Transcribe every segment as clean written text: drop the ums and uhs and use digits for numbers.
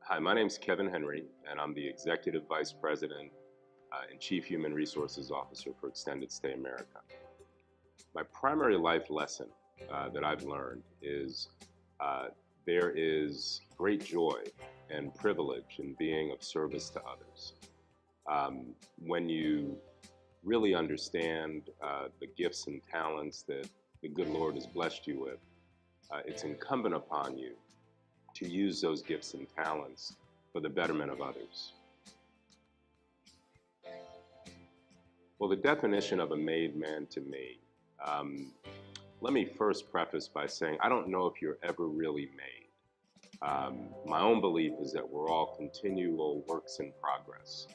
Hi, my name's Kevin Henry, and I'm the Executive Vice President and Chief Human Resources Officer for Extended Stay America. My primary life lesson that I've learned is uh, there is great joy and privilege in being of service to others. When you really understand the gifts and talents that the good Lord has blessed you with, it's incumbent upon you to use those gifts and talents for the betterment of others. Well, the definition of a made man to me, um, let me first preface by saying I don't know if you're ever really made. My own belief is that we're all continual works in progress.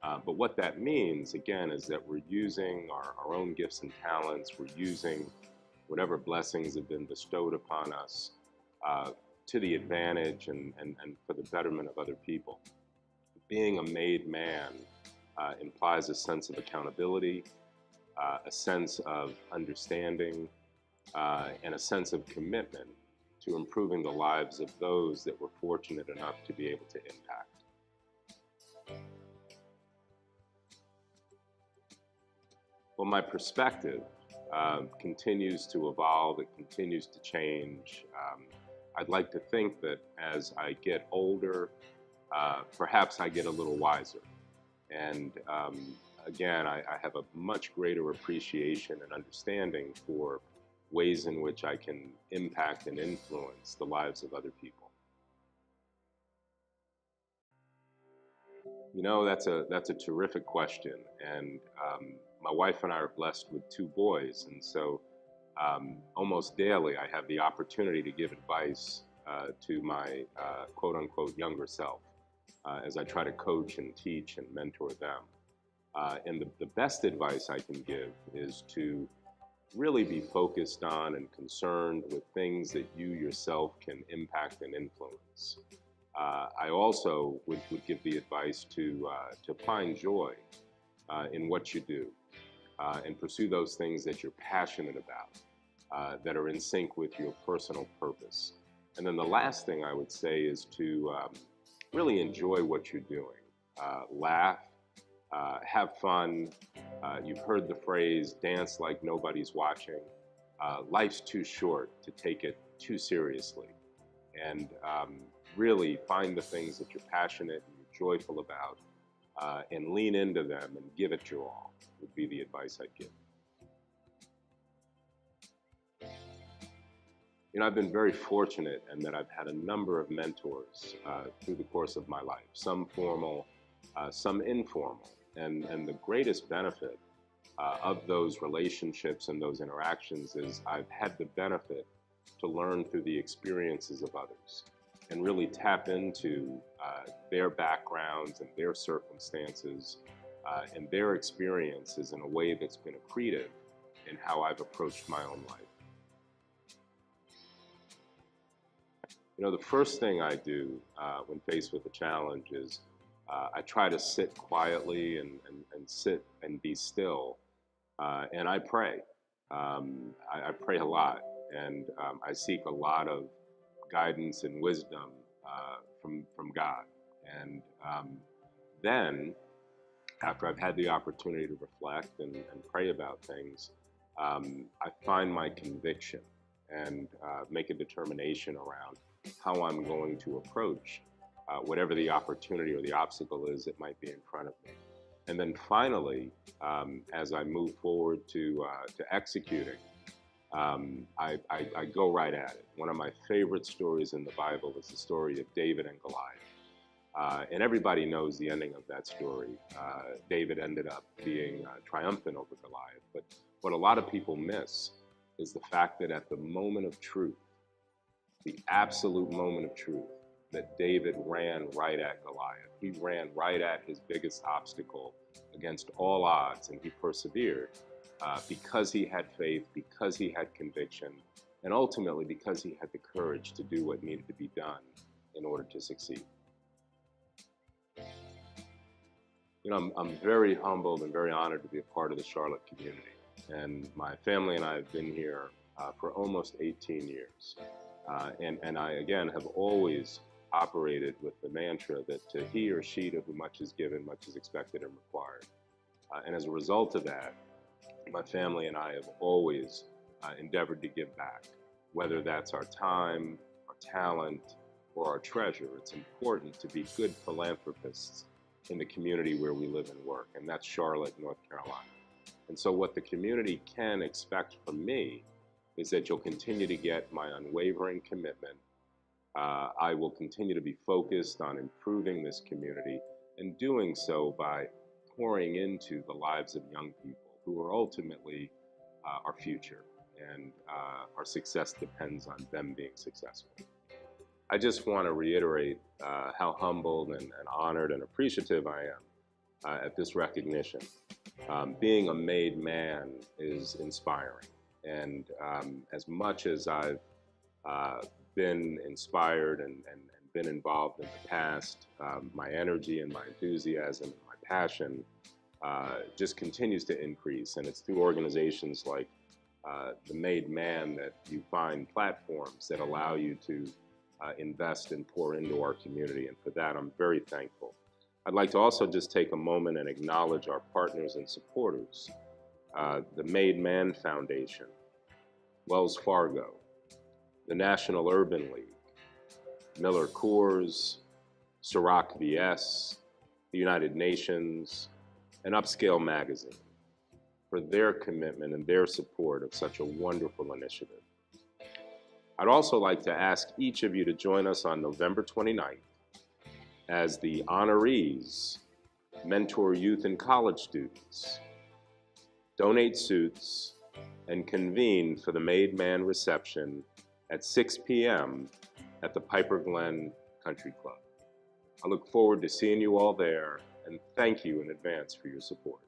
But what that means, again, is that we're using our own gifts and talents, we're using whatever blessings have been bestowed upon us uh, to the advantage and for the betterment of other people. Being a made man implies a sense of accountability, a sense of understanding, and a sense of commitment to improving the lives of those that we're fortunate enough to be able to impact. Well, my perspective continues to evolve, it continues to change. I'd like to think that as I get older, perhaps I get a little wiser. And again, I have a much greater appreciation and understanding for ways in which I can impact and influence the lives of other people. You know, that's a terrific question, and my wife and I are blessed with two boys, and so almost daily I have the opportunity to give advice to my quote unquote younger self as I try to coach and teach and mentor them. And the best advice I can give is to really be focused on and concerned with things that you yourself can impact and influence. I also would give the advice to find joy in what you do and pursue those things that you're passionate about, that are in sync with your personal purpose. And then the last thing I would say is to really enjoy what you're doing. Laugh, have fun. You've heard the phrase, dance like nobody's watching. Life's too short to take it too seriously. And really find the things that you're passionate and you're joyful about and lean into them and give it your all, would be the advice I'd give. You know, I've been very fortunate in that I've had a number of mentors through the course of my life, some formal, some informal. And the greatest benefit of those relationships and those interactions is I've had the benefit to learn through the experiences of others and really tap into their backgrounds and their circumstances and their experiences in a way that's been accretive in how I've approached my own life. You know, the first thing I do when faced with a challenge is I try to sit quietly and sit and be still, and I pray. I pray a lot, and I seek a lot of guidance and wisdom from God. And then, after I've had the opportunity to reflect and pray about things, I find my conviction and make a determination around how I'm going to approach whatever the opportunity or the obstacle is that might be in front of me. And then finally, as I move forward to executing, I go right at it. One of my favorite stories in the Bible is the story of David and Goliath. And everybody knows the ending of that story. David ended up being triumphant over Goliath. But what a lot of people miss is the fact that at the moment of truth, the absolute moment of truth, that David ran right at Goliath. He ran right at his biggest obstacle against all odds, and he persevered because he had faith, because he had conviction, and ultimately because he had the courage to do what needed to be done in order to succeed. You know, I'm very humbled and very honored to be a part of the Charlotte community. And my family and I have been here for almost 18 years. And I, again, have always operated with the mantra that to he or she to whom much is given, much is expected and required. And as a result of that, my family and I have always endeavored to give back, whether that's our time, our talent, or our treasure. It's important to be good philanthropists in the community where we live and work, and that's Charlotte, North Carolina. And so what the community can expect from me is that you'll continue to get my unwavering commitment. I will continue to be focused on improving this community and doing so by pouring into the lives of young people who are ultimately our future, and our success depends on them being successful. I just want to reiterate how humbled and honored and appreciative I am at this recognition. Being a made man is inspiring, and as much as I've been inspired and been involved in the past, my energy and my enthusiasm and my passion just continues to increase, and it's through organizations like the Made Man that you find platforms that allow you to invest and pour into our community, and for that I'm very thankful. I'd like to also just take a moment and acknowledge our partners and supporters, the Made Man Foundation, Wells Fargo, the National Urban League, Miller Coors, Ciroc VS, the United Nations, and Upscale Magazine for their commitment and their support of such a wonderful initiative. I'd also like to ask each of you to join us on November 29th as the honorees mentor youth and college students, donate suits, and convene for the Made Man reception at 6 p.m. at the Piper Glen Country Club. I look forward to seeing you all there, and thank you in advance for your support.